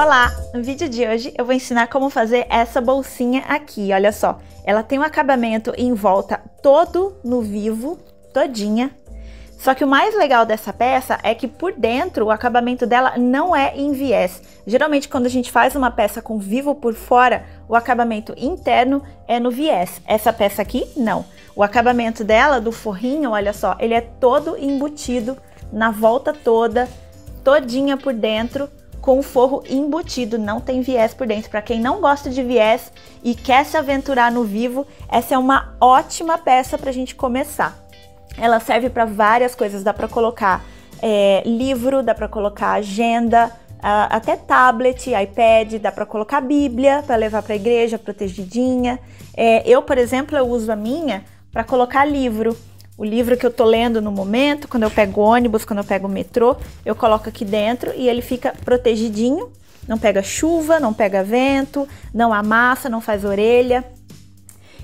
Olá! No vídeo de hoje eu vou ensinar como fazer essa bolsinha aqui, olha só. Ela tem um acabamento em volta todo no vivo, todinha. Só que o mais legal dessa peça é que por dentro o acabamento dela não é em viés. Geralmente quando a gente faz uma peça com vivo por fora, o acabamento interno é no viés. Essa peça aqui, não. O acabamento dela, do forrinho, olha só, ele é todo embutido na volta toda, todinha por dentro, com o forro embutido, não tem viés por dentro. Para quem não gosta de viés e quer se aventurar no vivo, essa é uma ótima peça para a gente começar. Ela serve para várias coisas, dá para colocar livro, dá para colocar agenda, até tablet, iPad, dá para colocar Bíblia para levar para a igreja protegidinha. Eu, por exemplo, eu uso a minha para colocar livro. O livro que eu tô lendo no momento, quando eu pego ônibus, quando eu pego o metrô, eu coloco aqui dentro e ele fica protegidinho, não pega chuva, não pega vento, não amassa, não faz orelha.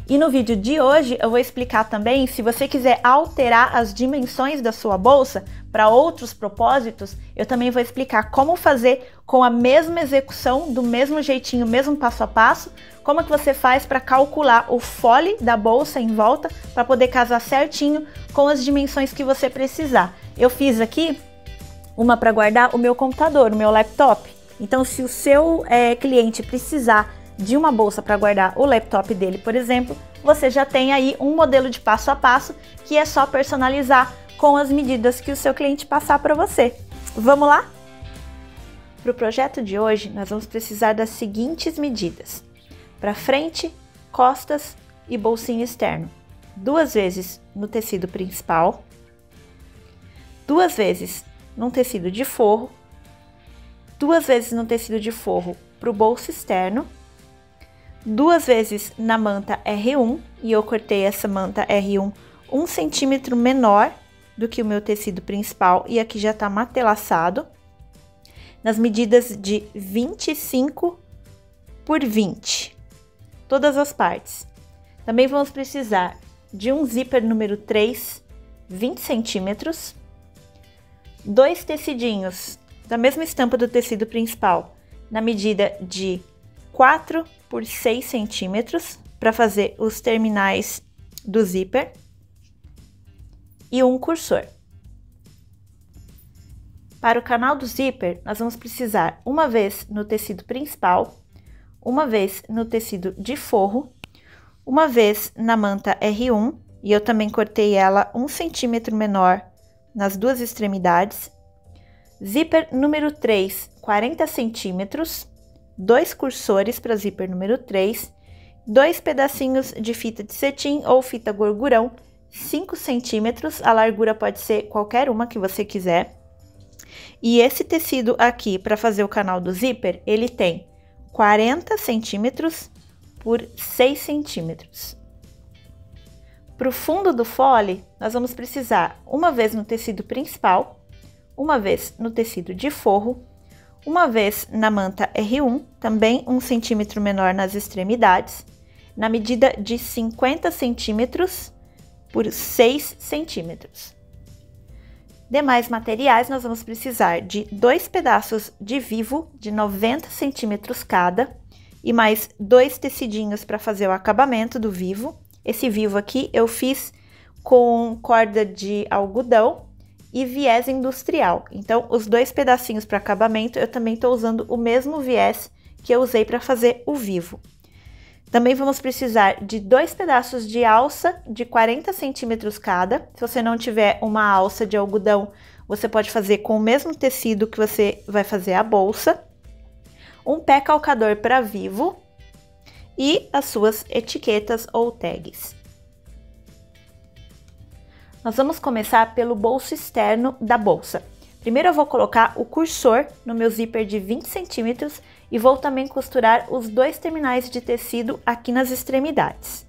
E no vídeo de hoje eu vou explicar também, se você quiser alterar as dimensões da sua bolsa para outros propósitos, eu também vou explicar como fazer com a mesma execução, do mesmo jeitinho, mesmo passo a passo, como é que você faz para calcular o fole da bolsa em volta para poder casar certinho com as dimensões que você precisar. Eu fiz aqui uma para guardar o meu computador, o meu laptop. Então, se o seu cliente precisar de uma bolsa para guardar o laptop dele, por exemplo, você já tem aí um modelo de passo a passo que é só personalizar com as medidas que o seu cliente passar para você. Vamos lá? Para o projeto de hoje, nós vamos precisar das seguintes medidas: para frente, costas e bolsinho externo, 2 vezes no tecido principal, 2 vezes num tecido de forro, 2 vezes no tecido de forro para o bolso externo, 2 vezes na manta R1, e eu cortei essa manta R1 1 centímetro menor do que o meu tecido principal, e aqui já tá matelaçado, nas medidas de 25 por 20, todas as partes. Também vamos precisar de um zíper número 3, 20 centímetros, 2 tecidinhos da mesma estampa do tecido principal, na medida de 4 por 6 centímetros, para fazer os terminais do zíper, e um cursor. Para o canal do zíper, nós vamos precisar uma vez no tecido principal, uma vez no tecido de forro, uma vez na manta R1, e eu também cortei ela 1 centímetro menor nas 2 extremidades, zíper número 3, 40 centímetros, 2 cursores para zíper número 3, 2 pedacinhos de fita de cetim ou fita gorgurão, 5 centímetros, a largura pode ser qualquer uma que você quiser. E esse tecido aqui, para fazer o canal do zíper, ele tem 40 centímetros por 6 centímetros. Para o fundo do fole, nós vamos precisar uma vez no tecido principal, uma vez no tecido de forro, uma vez na manta R1, também 1 centímetro menor nas extremidades, na medida de 50 centímetros por 6 centímetros. Demais materiais, nós vamos precisar de 2 pedaços de vivo de 90 centímetros cada e mais 2 tecidinhos para fazer o acabamento do vivo. Esse vivo aqui eu fiz com corda de algodão e viés industrial. Então, os 2 pedacinhos para acabamento, eu também estou usando o mesmo viés que eu usei para fazer o vivo. Também vamos precisar de 2 pedaços de alça de 40 centímetros cada. Se você não tiver uma alça de algodão, você pode fazer com o mesmo tecido que você vai fazer a bolsa. Um pé calcador para vivo e as suas etiquetas ou tags. Nós vamos começar pelo bolso externo da bolsa. Primeiro eu vou colocar o cursor no meu zíper de 20 centímetros e vou também costurar os 2 terminais de tecido aqui nas extremidades.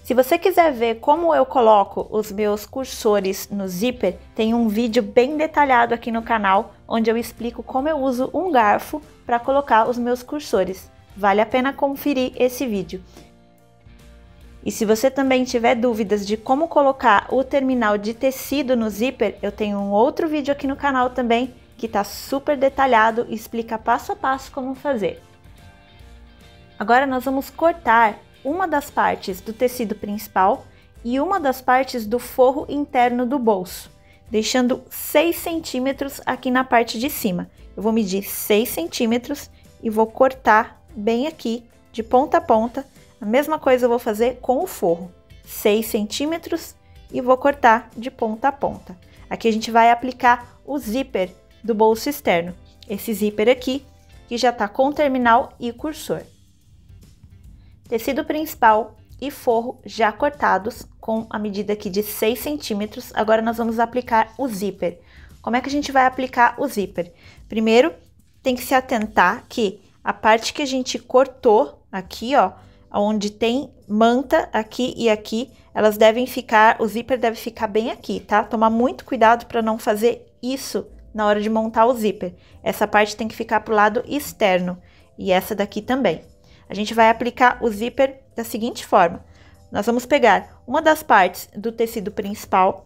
Se você quiser ver como eu coloco os meus cursores no zíper, tem um vídeo bem detalhado aqui no canal, onde eu explico como eu uso um garfo para colocar os meus cursores. Vale a pena conferir esse vídeo. E se você também tiver dúvidas de como colocar o terminal de tecido no zíper, eu tenho um outro vídeo aqui no canal também que tá super detalhado e explica passo a passo como fazer. Agora nós vamos cortar uma das partes do tecido principal e uma das partes do forro interno do bolso, deixando 6 centímetros aqui na parte de cima. Eu vou medir 6 centímetros e vou cortar bem aqui, de ponta a ponta. A mesma coisa eu vou fazer com o forro, 6 centímetros e vou cortar de ponta a ponta. Aqui a gente vai aplicar o zíper do bolso externo, esse zíper aqui, que já tá com terminal e cursor. Tecido principal e forro já cortados com a medida aqui de 6 centímetros. Agora nós vamos aplicar o zíper. Como é que a gente vai aplicar o zíper? Primeiro, tem que se atentar que a parte que a gente cortou aqui, ó, onde tem manta aqui e aqui, elas devem ficar, o zíper deve ficar bem aqui, tá? Tomar muito cuidado para não fazer isso na hora de montar o zíper. Essa parte tem que ficar pro lado externo e essa daqui também. A gente vai aplicar o zíper da seguinte forma. Nós vamos pegar uma das partes do tecido principal,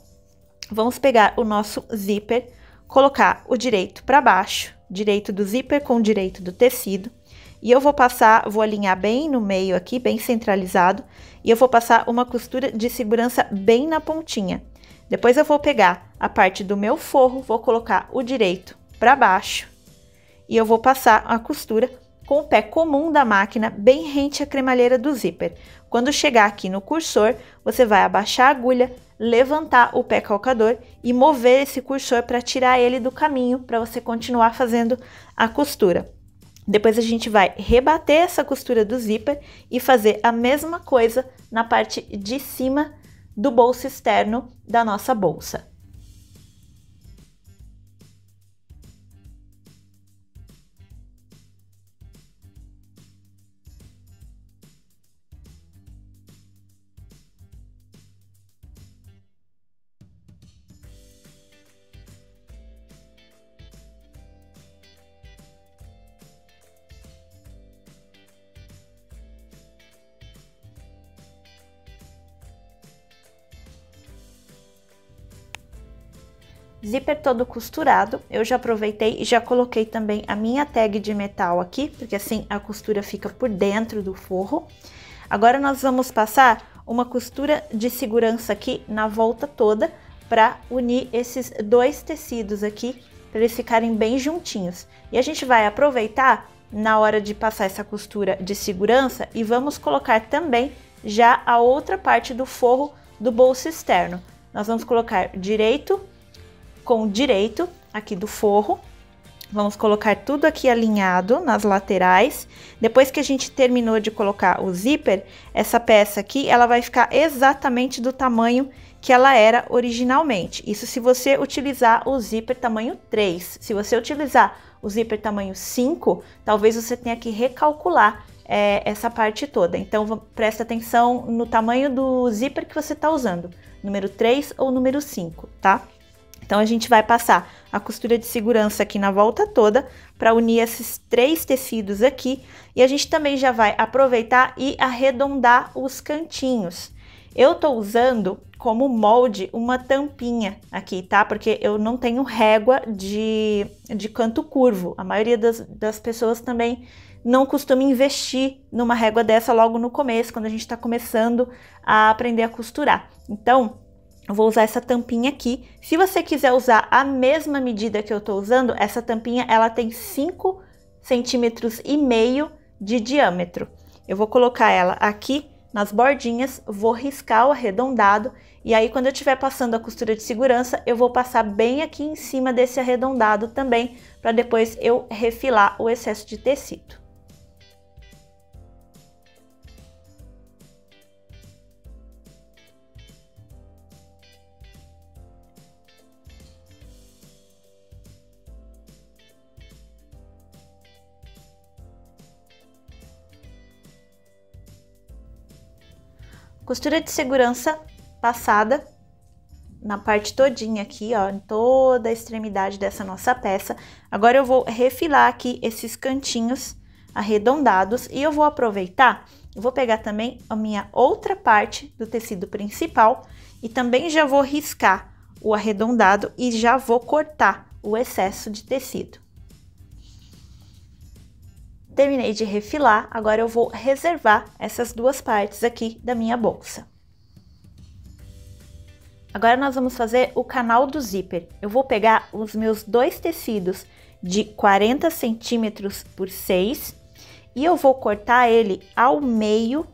vamos pegar o nosso zíper, colocar o direito para baixo, direito do zíper com o direito do tecido, e eu vou passar, vou alinhar bem no meio aqui, bem centralizado, e eu vou passar uma costura de segurança bem na pontinha. Depois eu vou pegar a parte do meu forro, vou colocar o direito para baixo, e eu vou passar a costura com o pé comum da máquina bem rente à cremalheira do zíper. Quando chegar aqui no cursor, você vai abaixar a agulha, levantar o pé calcador e mover esse cursor para tirar ele do caminho, para você continuar fazendo a costura. Depois a gente vai rebater essa costura do zíper e fazer a mesma coisa na parte de cima do bolso externo da nossa bolsa. Zíper todo costurado, eu já aproveitei e já coloquei também a minha tag de metal aqui, porque assim a costura fica por dentro do forro. Agora nós vamos passar uma costura de segurança aqui na volta toda para unir esses dois tecidos aqui, para eles ficarem bem juntinhos. E a gente vai aproveitar na hora de passar essa costura de segurança e vamos colocar também já a outra parte do forro do bolso externo. Nós vamos colocar direito com direito aqui do forro, vamos colocar tudo aqui alinhado nas laterais. Depois que a gente terminou de colocar o zíper, essa peça aqui, ela vai ficar exatamente do tamanho que ela era originalmente. Isso se você utilizar o zíper tamanho 3. Se você utilizar o zíper tamanho 5, talvez você tenha que recalcular essa parte toda. Então, presta atenção no tamanho do zíper que você está usando, número 3 ou número 5, tá? Então, a gente vai passar a costura de segurança aqui na volta toda para unir esses 3 tecidos aqui. E a gente também já vai aproveitar e arredondar os cantinhos. Eu tô usando como molde uma tampinha aqui, tá? Porque eu não tenho régua de canto curvo. A maioria das pessoas também não costuma investir numa régua dessa logo no começo, quando a gente tá começando a aprender a costurar. Então, eu vou usar essa tampinha aqui. Se você quiser usar a mesma medida que eu tô usando, essa tampinha, ela tem 5,5 centímetros de diâmetro. Eu vou colocar ela aqui nas bordinhas, vou riscar o arredondado, e aí quando eu estiver passando a costura de segurança, eu vou passar bem aqui em cima desse arredondado também, para depois eu refilar o excesso de tecido. Costura de segurança passada na parte todinha aqui, ó, em toda a extremidade dessa nossa peça. Agora eu vou refilar aqui esses cantinhos arredondados e eu vou aproveitar, eu vou pegar também a minha outra parte do tecido principal e também já vou riscar o arredondado e já vou cortar o excesso de tecido. Terminei de refilar, agora eu vou reservar essas duas partes aqui da minha bolsa. Agora nós vamos fazer o canal do zíper. Eu vou pegar os meus dois tecidos de 40 centímetros por 6 e eu vou cortar ele ao meio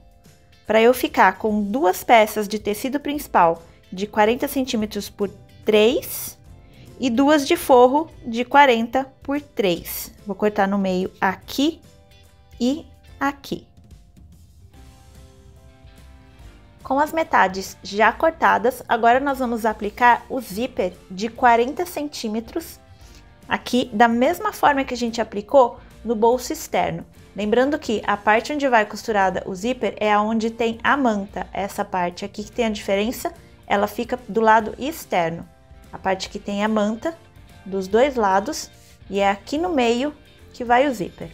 para eu ficar com duas peças de tecido principal de 40 centímetros por 3 e duas de forro de 40 por 3. Vou cortar no meio aqui e aqui. Com as metades já cortadas, agora nós vamos aplicar o zíper de 40 centímetros aqui, da mesma forma que a gente aplicou no bolso externo. Lembrando que a parte onde vai costurada o zíper é aonde tem a manta. Essa parte aqui que tem a diferença, ela fica do lado externo. A parte que tem a manta dos dois lados e é aqui no meio que vai o zíper.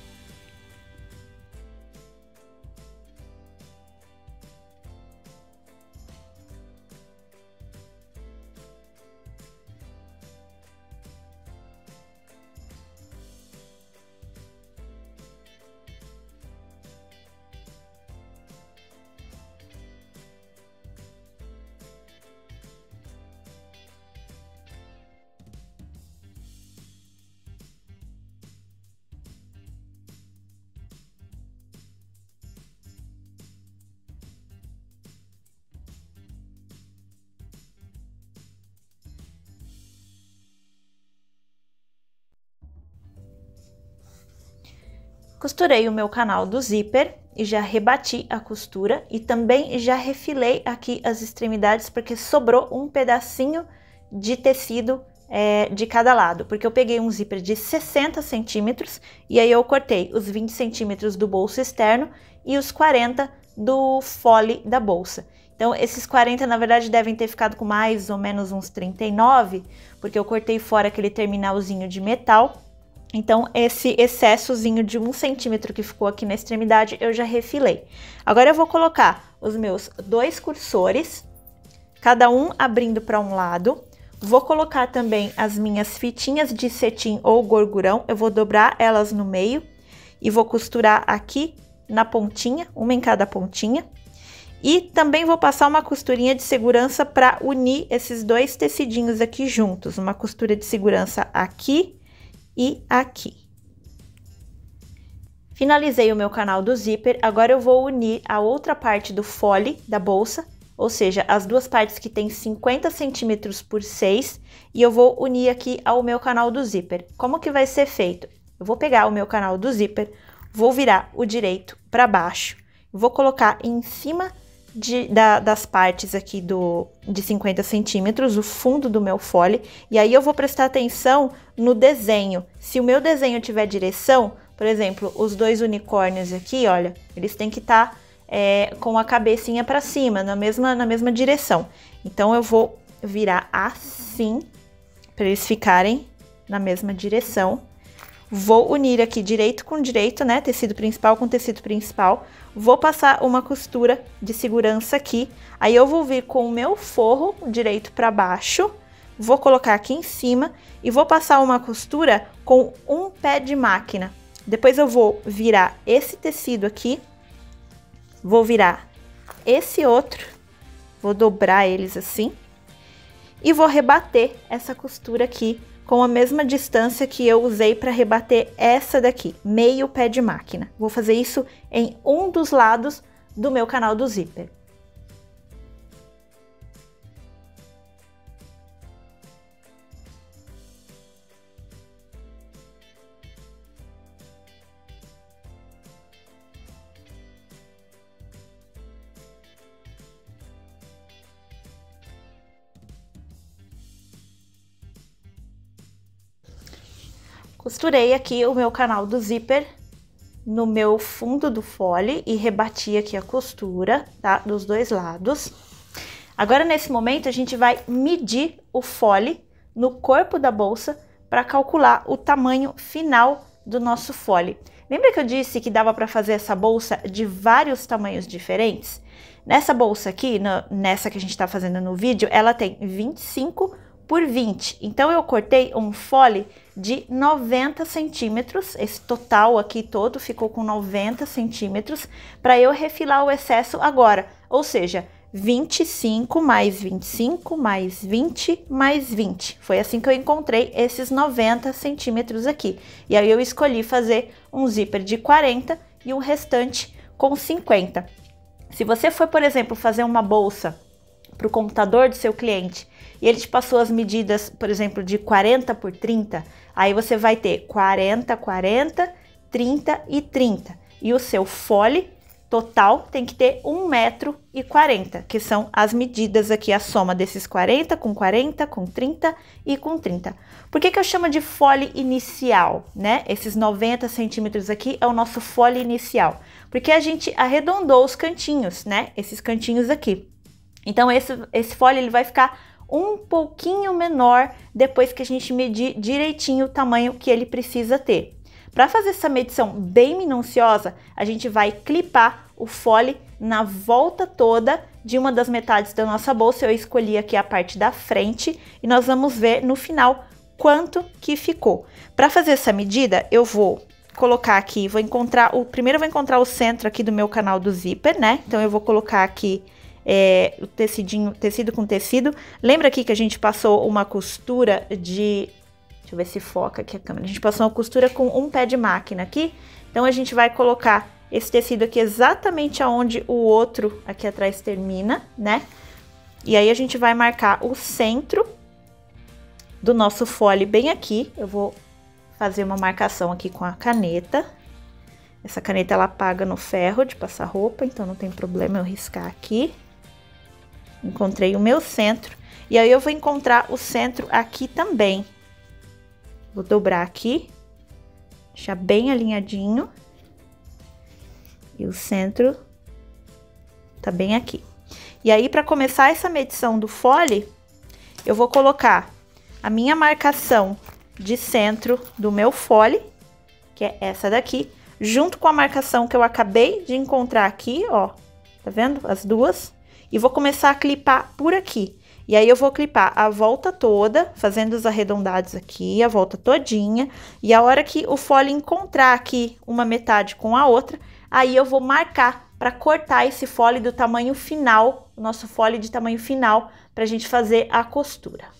Costurei o meu canal do zíper e já rebati a costura e também já refilei aqui as extremidades porque sobrou um pedacinho de tecido de cada lado, porque eu peguei um zíper de 60 centímetros e aí eu cortei os 20 centímetros do bolso externo e os 40 do fole da bolsa. Então, esses 40, na verdade, devem ter ficado com mais ou menos uns 39, porque eu cortei fora aquele terminalzinho de metal. Então, esse excessozinho de 1 centímetro que ficou aqui na extremidade, eu já refilei. Agora eu vou colocar os meus dois cursores, cada um abrindo para um lado. Vou colocar também as minhas fitinhas de cetim ou gorgurão, eu vou dobrar elas no meio e vou costurar aqui na pontinha, uma em cada pontinha. E também vou passar uma costurinha de segurança para unir esses dois tecidinhos aqui juntos, uma costura de segurança aqui e aqui. Finalizei o meu canal do zíper, agora eu vou unir a outra parte do fole da bolsa, ou seja, as duas partes que tem 50 centímetros por 6, e eu vou unir aqui ao meu canal do zíper. Como que vai ser feito? Eu vou pegar o meu canal do zíper, vou virar o direito para baixo, vou colocar em cima das partes aqui de 50 centímetros, o fundo do meu fole, e aí eu vou prestar atenção no desenho. Se o meu desenho tiver direção, por exemplo, os dois unicórnios aqui, olha, eles têm que estar com a cabecinha para cima, na mesma direção. Então, eu vou virar assim, para eles ficarem na mesma direção. Vou unir aqui direito com direito, né? Tecido principal com tecido principal. Vou passar uma costura de segurança aqui. Aí eu vou vir com o meu forro direito para baixo. Vou colocar aqui em cima e vou passar uma costura com um pé de máquina. Depois eu vou virar esse tecido aqui. Vou virar esse outro. Vou dobrar eles assim. E vou rebater essa costura aqui com a mesma distância que eu usei para rebater essa daqui, meio pé de máquina. Vou fazer isso em um dos lados do meu canal do zíper. Costurei aqui o meu canal do zíper no meu fundo do fole e rebati aqui a costura, tá? Dos dois lados. Agora, nesse momento, a gente vai medir o fole no corpo da bolsa para calcular o tamanho final do nosso fole. Lembra que eu disse que dava para fazer essa bolsa de vários tamanhos diferentes? Nessa bolsa aqui, nessa que a gente está fazendo no vídeo, ela tem 25 por 20. Então, eu cortei um fole de 90 centímetros. Esse total aqui todo ficou com 90 centímetros para eu refilar o excesso agora. Ou seja, 25 mais 25 mais 20 mais 20. Foi assim que eu encontrei esses 90 centímetros aqui. E aí eu escolhi fazer um zíper de 40 e o restante com 50. Se você for, por exemplo, fazer uma bolsa para o computador do seu cliente e ele te passou as medidas, por exemplo, de 40 por 30, aí você vai ter 40, 40, 30 e 30. E o seu fole total tem que ter 1,40 m, que são as medidas aqui, a soma desses 40, com 30 e com 30. Por que eu chamo de fole inicial, né? Esses 90 centímetros aqui é o nosso fole inicial, porque a gente arredondou os cantinhos, né? Esses cantinhos aqui. Então, esse fole ele vai ficar um pouquinho menor depois que a gente medir direitinho o tamanho que ele precisa ter. Para fazer essa medição bem minuciosa, a gente vai clipar o fole na volta toda de uma das metades da nossa bolsa. Eu escolhi aqui a parte da frente e nós vamos ver no final quanto que ficou. Para fazer essa medida, eu vou colocar aqui, primeiro eu vou encontrar o centro aqui do meu canal do zíper, né? Então eu vou colocar aqui o tecido com tecido. Lembra aqui que a gente passou uma costura de... Deixa eu ver se foca aqui a câmera. A gente passou uma costura com um pé de máquina aqui. Então, a gente vai colocar esse tecido aqui exatamente aonde o outro aqui atrás termina, né? E aí, a gente vai marcar o centro do nosso fole bem aqui. Eu vou fazer uma marcação aqui com a caneta. Essa caneta, ela apaga no ferro de passar roupa, então não tem problema eu riscar aqui. Encontrei o meu centro. E aí, eu vou encontrar o centro aqui também. Vou dobrar aqui, deixar bem alinhadinho. E o centro tá bem aqui. E aí, para começar essa medição do fole, eu vou colocar a minha marcação de centro do meu fole, que é essa daqui, junto com a marcação que eu acabei de encontrar aqui, ó. Tá vendo? As duas. E vou começar a clipar por aqui. E aí, eu vou clipar a volta toda, fazendo os arredondados aqui, a volta todinha. E a hora que o fole encontrar aqui uma metade com a outra, aí eu vou marcar para cortar esse fole do tamanho final, o nosso fole de tamanho final, para a gente fazer a costura.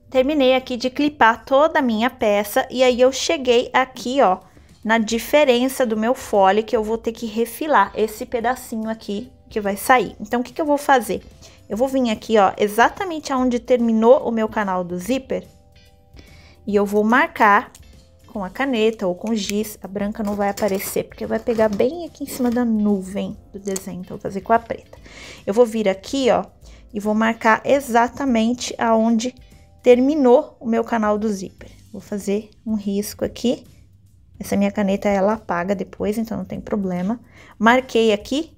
Terminei aqui de clipar toda a minha peça e aí eu cheguei aqui, ó, na diferença do meu fole, que eu vou ter que refilar esse pedacinho aqui que vai sair. Então, o que eu vou fazer? Eu vou vir aqui, ó, exatamente aonde terminou o meu canal do zíper e eu vou marcar com a caneta ou com giz. A branca não vai aparecer, porque vai pegar bem aqui em cima da nuvem do desenho, então eu vou fazer com a preta. Eu vou vir aqui, ó, e vou marcar exatamente aonde terminou o meu canal do zíper. Vou fazer um risco aqui. Essa minha caneta, ela apaga depois, então não tem problema. Marquei aqui,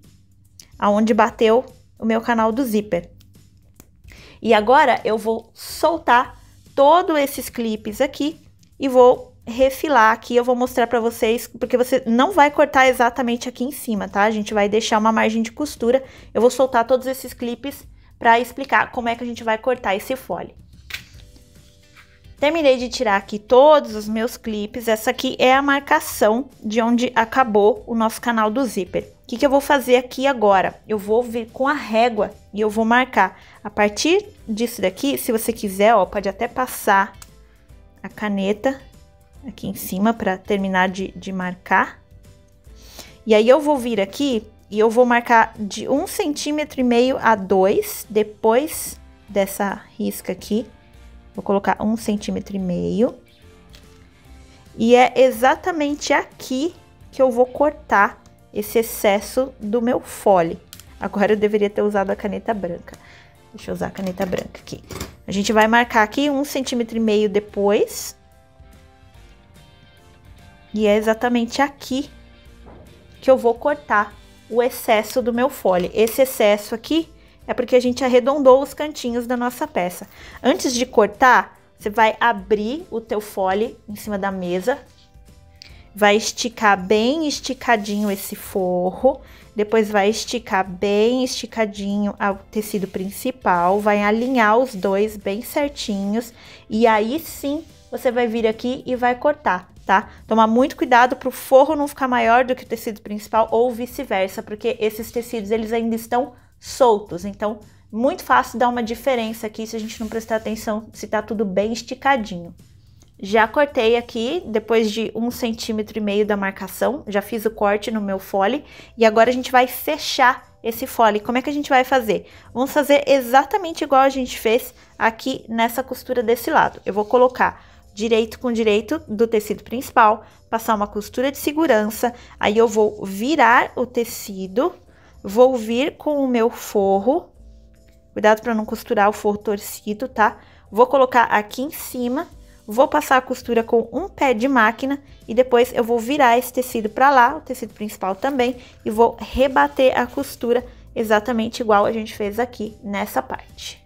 aonde bateu o meu canal do zíper. E agora, eu vou soltar todos esses clipes aqui e vou refilar aqui. Eu vou mostrar pra vocês, porque você não vai cortar exatamente aqui em cima, tá? A gente vai deixar uma margem de costura. Eu vou soltar todos esses clipes pra explicar como é que a gente vai cortar esse fole. Terminei de tirar aqui todos os meus clipes. Essa aqui é a marcação de onde acabou o nosso canal do zíper. O que eu vou fazer aqui agora? Eu vou vir com a régua e eu vou marcar. A partir disso daqui, se você quiser, ó, pode até passar a caneta aqui em cima para terminar de marcar. E aí eu vou vir aqui e eu vou marcar de 1,5 cm a 2 depois dessa risca aqui. Vou colocar 1,5 cm. E é exatamente aqui que eu vou cortar esse excesso do meu fole. Agora eu deveria ter usado a caneta branca. Deixa eu usar a caneta branca aqui. A gente vai marcar aqui 1,5 cm depois. E é exatamente aqui que eu vou cortar o excesso do meu fole. Esse excesso aqui é porque a gente arredondou os cantinhos da nossa peça. Antes de cortar, você vai abrir o teu fole em cima da mesa, vai esticar bem esticadinho esse forro, depois vai esticar bem esticadinho o tecido principal, vai alinhar os dois bem certinhos, e aí sim você vai vir aqui e vai cortar, tá? Tomar muito cuidado para o forro não ficar maior do que o tecido principal ou vice-versa, porque esses tecidos eles ainda estão soltos, então muito fácil dar uma diferença aqui se a gente não prestar atenção se tá tudo bem esticadinho. Já cortei aqui, depois de 1,5 cm da marcação, já fiz o corte no meu fole, e agora a gente vai fechar esse fole. Como é que a gente vai fazer? Vamos fazer exatamente igual a gente fez aqui nessa costura desse lado. Eu vou colocar direito com direito do tecido principal, passar uma costura de segurança, aí eu vou virar o tecido, vou vir com o meu forro, cuidado para não costurar o forro torcido, tá? Vou colocar aqui em cima, vou passar a costura com um pé de máquina e depois eu vou virar esse tecido para lá, o tecido principal também, e vou rebater a costura exatamente igual a gente fez aqui nessa parte.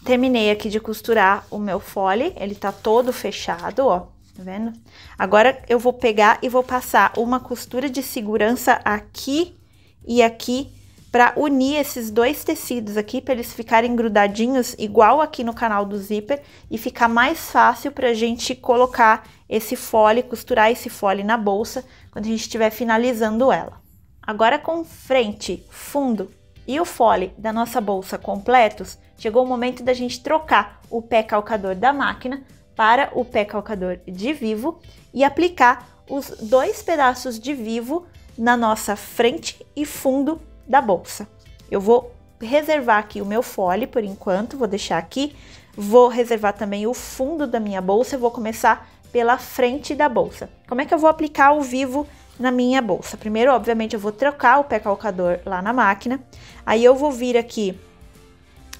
Terminei aqui de costurar o meu fole, ele tá todo fechado, ó, tá vendo? Agora eu vou pegar e vou passar uma costura de segurança aqui e aqui para unir esses dois tecidos aqui, para eles ficarem grudadinhos, igual aqui no canal do zíper, e ficar mais fácil pra gente colocar esse fole, costurar esse fole na bolsa, quando a gente estiver finalizando ela. Agora com frente, fundo e o fole da nossa bolsa completos, chegou o momento da gente trocar o pé calcador da máquina para o pé calcador de vivo e aplicar os dois pedaços de vivo na nossa frente e fundo da bolsa. Eu vou reservar aqui o meu fole por enquanto, vou deixar aqui, vou reservar também o fundo da minha bolsa, eu vou começar pela frente da bolsa. Como é que eu vou aplicar o vivo na minha bolsa? Primeiro, obviamente, eu vou trocar o pé calcador lá na máquina, aí eu vou vir aqui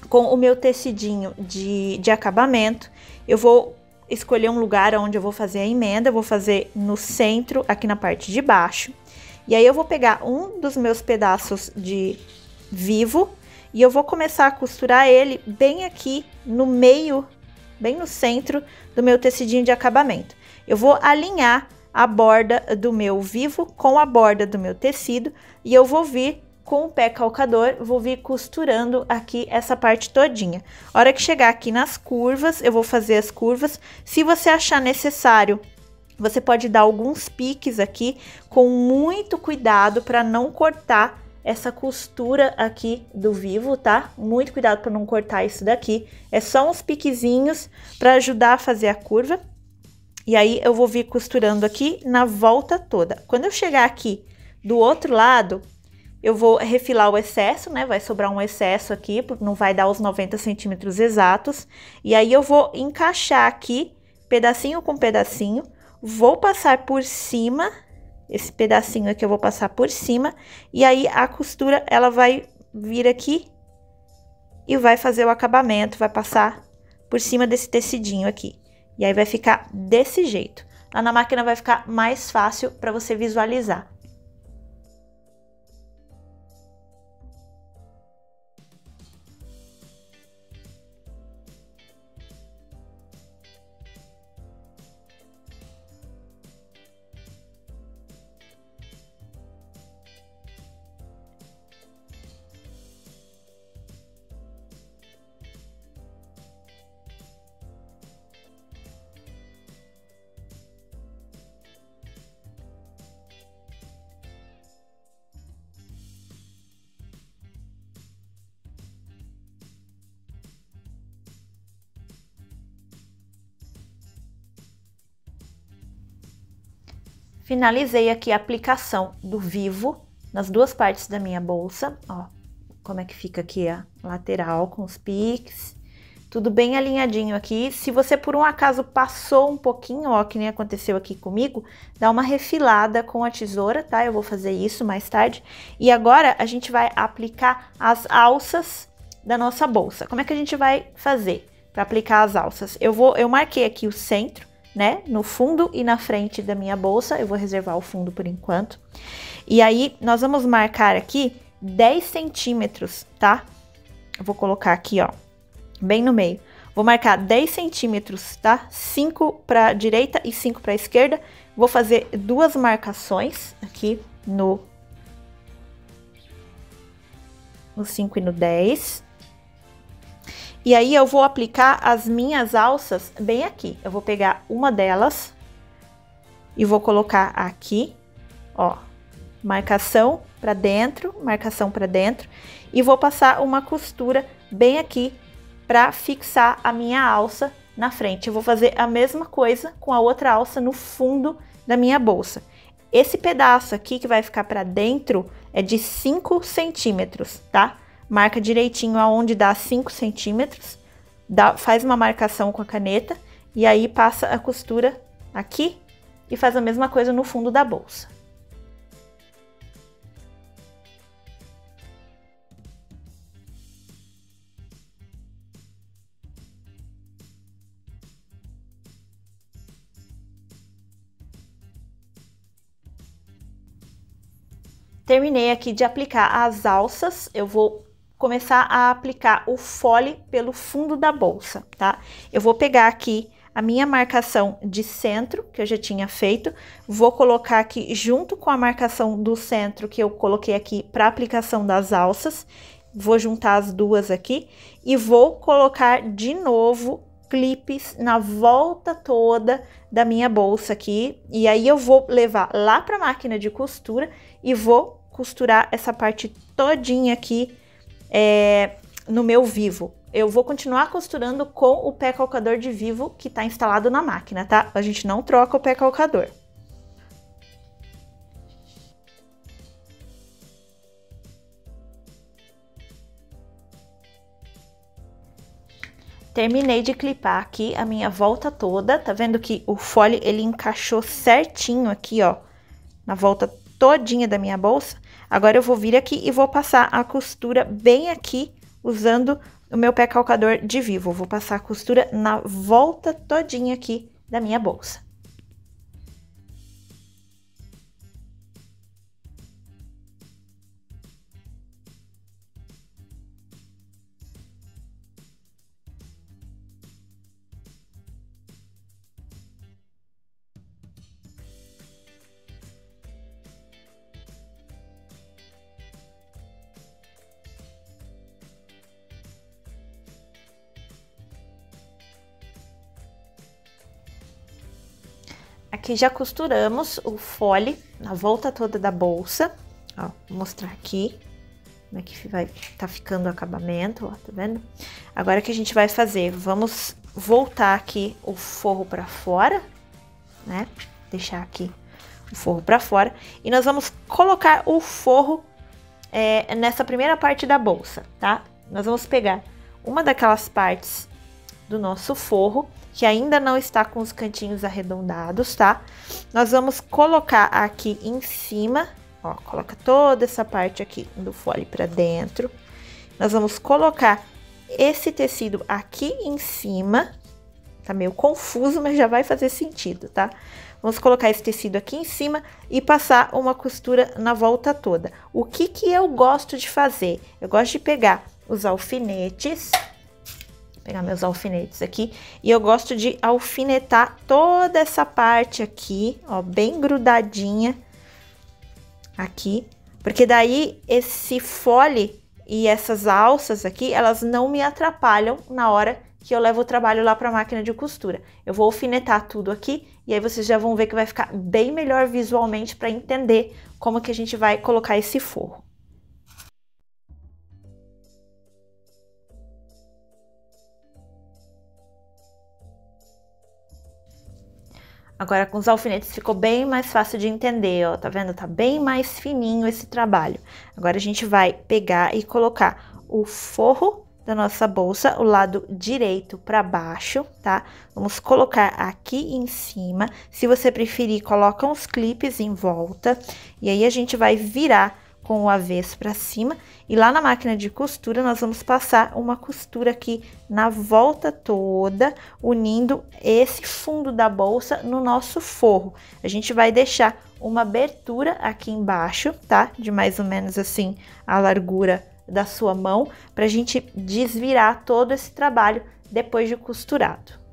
com o meu tecidinho de acabamento, eu vou escolher um lugar onde eu vou fazer a emenda, eu vou fazer no centro, aqui na parte de baixo, e aí eu vou pegar um dos meus pedaços de vivo e eu vou começar a costurar ele bem aqui no meio, bem no centro do meu tecidinho de acabamento. Eu vou alinhar a borda do meu vivo com a borda do meu tecido e eu vou vir com o pé calcador, vou vir costurando aqui essa parte todinha. A hora que chegar aqui nas curvas, eu vou fazer as curvas. Se você achar necessário, você pode dar alguns piques aqui, com muito cuidado para não cortar essa costura aqui do vivo, tá? Muito cuidado para não cortar isso daqui. É só uns piquezinhos para ajudar a fazer a curva. E aí eu vou vir costurando aqui na volta toda. Quando eu chegar aqui do outro lado, eu vou refilar o excesso, né? Vai sobrar um excesso aqui, não vai dar os 90 centímetros exatos. E aí eu vou encaixar aqui, pedacinho com pedacinho. Vou passar por cima, esse pedacinho aqui eu vou passar por cima. E aí a costura, ela vai vir aqui e vai fazer o acabamento, vai passar por cima desse tecidinho aqui. E aí vai ficar desse jeito. Lá na máquina vai ficar mais fácil para você visualizar. Finalizei aqui a aplicação do vivo nas duas partes da minha bolsa, ó, como é que fica aqui a lateral com os piques, tudo bem alinhadinho aqui. Se você por um acaso passou um pouquinho, ó, que nem aconteceu aqui comigo, dá uma refilada com a tesoura, tá? Eu vou fazer isso mais tarde. E agora a gente vai aplicar as alças da nossa bolsa. Como é que a gente vai fazer para aplicar as alças? Eu marquei aqui o centro, né? No fundo e na frente da minha bolsa. Eu vou reservar o fundo por enquanto. E aí, nós vamos marcar aqui 10 centímetros, tá? Eu vou colocar aqui, ó, bem no meio. Vou marcar 10 centímetros, tá? 5 para direita e 5 para esquerda. Vou fazer duas marcações aqui no 5 e no 10. E aí, eu vou aplicar as minhas alças bem aqui. Eu vou pegar uma delas e vou colocar aqui, ó. Marcação para dentro, marcação para dentro. E vou passar uma costura bem aqui para fixar a minha alça na frente. Eu vou fazer a mesma coisa com a outra alça no fundo da minha bolsa. Esse pedaço aqui que vai ficar para dentro é de 5 centímetros, tá? Marca direitinho aonde dá 5 centímetros. Faz uma marcação com a caneta e aí passa a costura aqui e faz a mesma coisa no fundo da bolsa. Terminei aqui de aplicar as alças, eu vou começar a aplicar o fole pelo fundo da bolsa, tá? Eu vou pegar aqui a minha marcação de centro, que eu já tinha feito, vou colocar aqui junto com a marcação do centro que eu coloquei aqui para aplicação das alças, vou juntar as duas aqui e vou colocar de novo clipes na volta toda da minha bolsa aqui, e aí eu vou levar lá para a máquina de costura e vou costurar essa parte todinha aqui no meu vivo. Eu vou continuar costurando com o pé calcador de vivo que tá instalado na máquina, tá? A gente não troca o pé calcador. Terminei de clipar aqui a minha volta toda, tá vendo que o fole ele encaixou certinho aqui, ó, na volta todinha da minha bolsa. Agora eu vou vir aqui e vou passar a costura bem aqui, usando o meu pé calcador de vivo. Vou passar a costura na volta todinha aqui da minha bolsa. Aqui já costuramos o fole na volta toda da bolsa, ó, vou mostrar aqui como é que vai tá ficando o acabamento, ó, tá vendo? Agora o que a gente vai fazer, vamos voltar aqui o forro para fora, né? Deixar aqui o forro para fora e nós vamos colocar o forro nessa primeira parte da bolsa, tá? Nós vamos pegar uma daquelas partes do nosso forro que ainda não está com os cantinhos arredondados, tá? Nós vamos colocar aqui em cima, ó, coloca toda essa parte aqui do fole para dentro. Nós vamos colocar esse tecido aqui em cima, tá meio confuso, mas já vai fazer sentido, tá? Vamos colocar esse tecido aqui em cima e passar uma costura na volta toda. O que que eu gosto de fazer? Eu gosto de pegar os alfinetes, pegar meus alfinetes aqui, e eu gosto de alfinetar toda essa parte aqui, ó, bem grudadinha aqui, porque daí esse fole e essas alças aqui, elas não me atrapalham na hora que eu levo o trabalho lá para a máquina de costura. Eu vou alfinetar tudo aqui, e aí vocês já vão ver que vai ficar bem melhor visualmente para entender como que a gente vai colocar esse forro. Agora, com os alfinetes ficou bem mais fácil de entender, ó, tá vendo? Tá bem mais fininho esse trabalho. Agora, a gente vai pegar e colocar o forro da nossa bolsa, o lado direito para baixo, tá? Vamos colocar aqui em cima. Se você preferir, coloca uns clipes em volta. E aí, a gente vai virar com o avesso para cima. E lá na máquina de costura, nós vamos passar uma costura aqui na volta toda, unindo esse fundo da bolsa no nosso forro. A gente vai deixar uma abertura aqui embaixo, tá? De mais ou menos assim, a largura da sua mão, pra gente desvirar todo esse trabalho depois de costurado.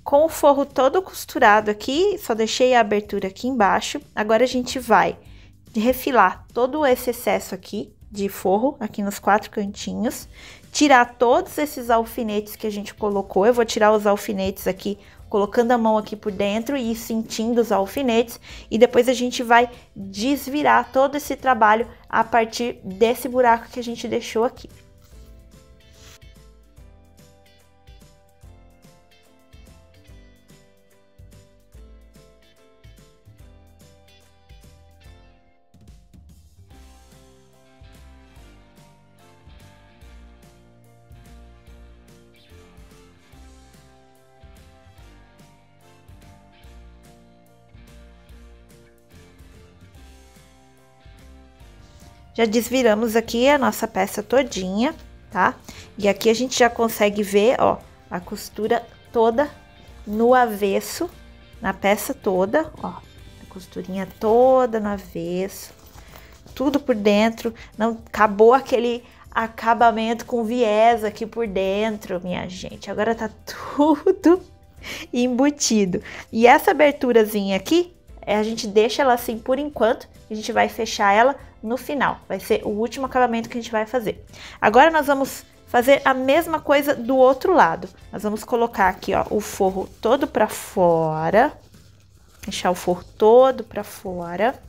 Com o forro todo costurado aqui, só deixei a abertura aqui embaixo. Agora, a gente vai refilar todo esse excesso aqui de forro, aqui nos 4 cantinhos. Tirar todos esses alfinetes que a gente colocou. Eu vou tirar os alfinetes aqui, colocando a mão aqui por dentro e sentindo os alfinetes. E depois a gente vai desvirar todo esse trabalho a partir desse buraco que a gente deixou aqui. Já desviramos aqui a nossa peça todinha, tá? E aqui a gente já consegue ver, ó, a costura toda no avesso, na peça toda, ó. A costurinha toda no avesso, tudo por dentro. Não acabou aquele acabamento com viés aqui por dentro, minha gente. Agora tá tudo embutido. E essa aberturazinha aqui, a gente deixa ela assim por enquanto. A gente vai fechar ela no final, vai ser o último acabamento que a gente vai fazer. Agora, nós vamos fazer a mesma coisa do outro lado. Nós vamos colocar aqui, ó, o forro todo pra fora, deixar o forro todo pra fora.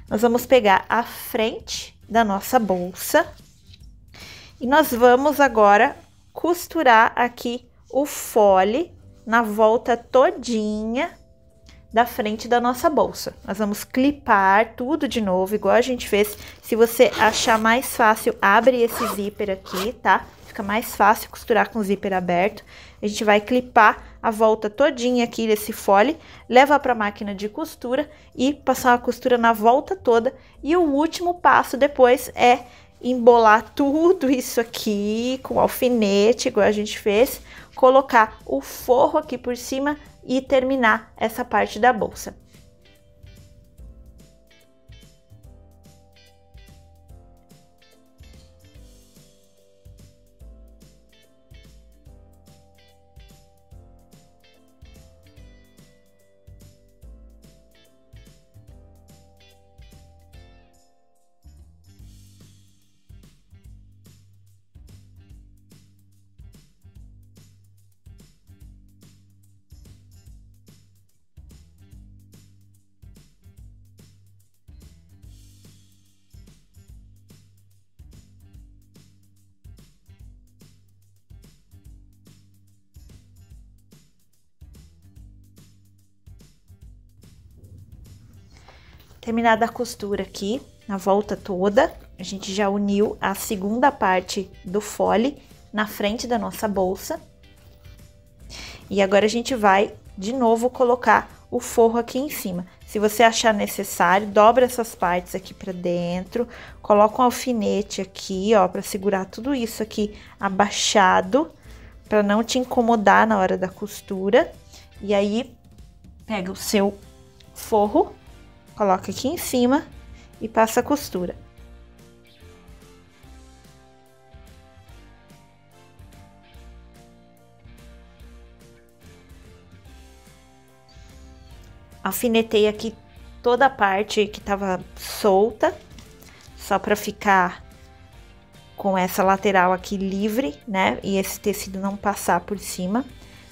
Nós vamos pegar a frente da nossa bolsa e nós vamos agora costurar aqui o fole na volta todinha da frente da nossa bolsa. Nós vamos clipar tudo de novo, igual a gente fez. Se você achar mais fácil, abre esse zíper aqui, tá? Fica mais fácil costurar com o zíper aberto. A gente vai clipar a volta todinha aqui desse fole, leva para a máquina de costura e passar a costura na volta toda. E o último passo depois é embolar tudo isso aqui com alfinete, igual a gente fez, colocar o forro aqui por cima e terminar essa parte da bolsa. Terminada a costura aqui, na volta toda, a gente já uniu a segunda parte do fole na frente da nossa bolsa. E agora a gente vai, de novo, colocar o forro aqui em cima. Se você achar necessário, dobra essas partes aqui pra dentro, coloca um alfinete aqui, ó, pra segurar tudo isso aqui abaixado, pra não te incomodar na hora da costura. E aí, pega o seu forro, coloca aqui em cima e passa a costura. Alfinetei aqui toda a parte que tava solta, só para ficar com essa lateral aqui livre, né? E esse tecido não passar por cima.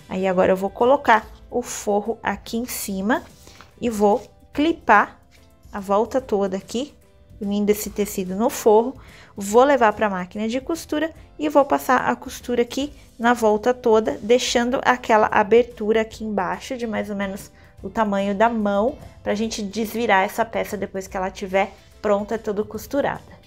Aí agora eu vou colocar o forro aqui em cima e vou clipar a volta toda aqui, unindo esse tecido no forro. Vou levar para a máquina de costura e vou passar a costura aqui na volta toda, deixando aquela abertura aqui embaixo de mais ou menos o tamanho da mão, para a gente desvirar essa peça depois que ela estiver pronta, toda costurada.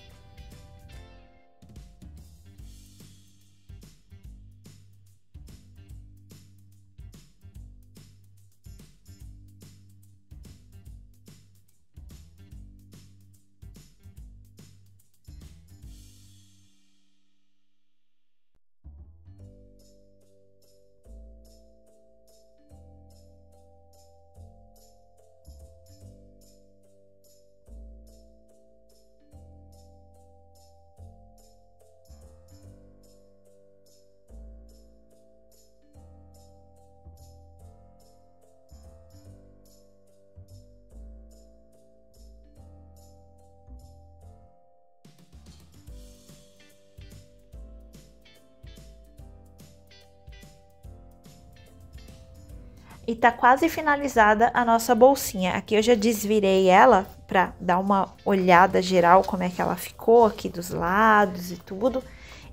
E tá quase finalizada a nossa bolsinha. Aqui eu já desvirei ela para dar uma olhada geral como é que ela ficou aqui dos lados e tudo.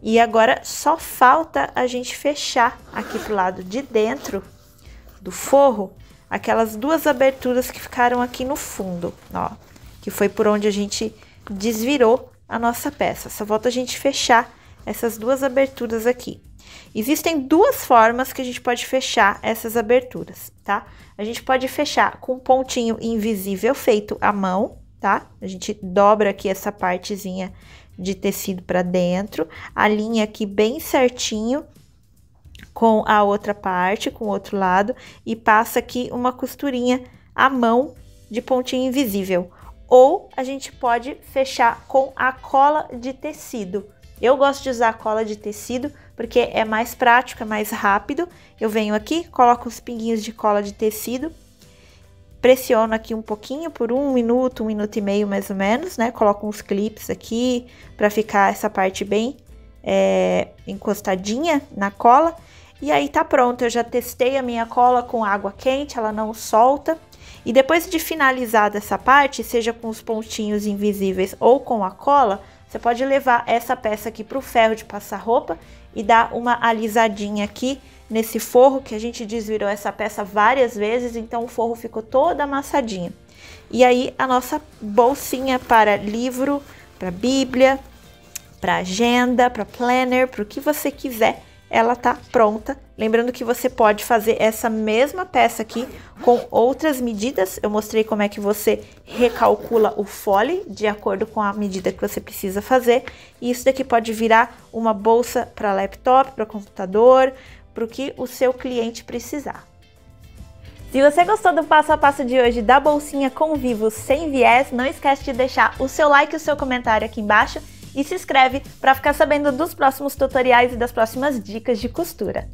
E agora só falta a gente fechar aqui pro lado de dentro do forro aquelas duas aberturas que ficaram aqui no fundo, ó, que foi por onde a gente desvirou a nossa peça. Só falta a gente fechar essas duas aberturas aqui. Existem duas formas que a gente pode fechar essas aberturas, tá? A gente pode fechar com um pontinho invisível feito à mão, tá? A gente dobra aqui essa partezinha de tecido para dentro, alinha aqui bem certinho com a outra parte, com o outro lado, e passa aqui uma costurinha à mão de pontinho invisível. Ou a gente pode fechar com a cola de tecido. Eu gosto de usar a cola de tecido porque é mais prático, é mais rápido. Eu venho aqui, coloco os pinguinhos de cola de tecido, pressiono aqui um pouquinho por 1 minuto, 1 minuto e meio mais ou menos, né? Coloco uns clips aqui para ficar essa parte bem encostadinha na cola. E aí tá pronto, eu já testei a minha cola com água quente, ela não solta. E depois de finalizada essa parte, seja com os pontinhos invisíveis ou com a cola, você pode levar essa peça aqui para o ferro de passar roupa e dar uma alisadinha aqui nesse forro, que a gente desvirou essa peça várias vezes, então o forro ficou todo amassadinho. E aí a nossa bolsinha para livro, para bíblia, para agenda, para planner, para o que você quiser, ela tá pronta. Lembrando que você pode fazer essa mesma peça aqui com outras medidas. Eu mostrei como é que você recalcula o fole de acordo com a medida que você precisa fazer. E isso daqui pode virar uma bolsa para laptop, para computador, para o que o seu cliente precisar. Se você gostou do passo a passo de hoje da bolsinha com vivo sem viés, não esquece de deixar o seu like e o seu comentário aqui embaixo. E se inscreve para ficar sabendo dos próximos tutoriais e das próximas dicas de costura.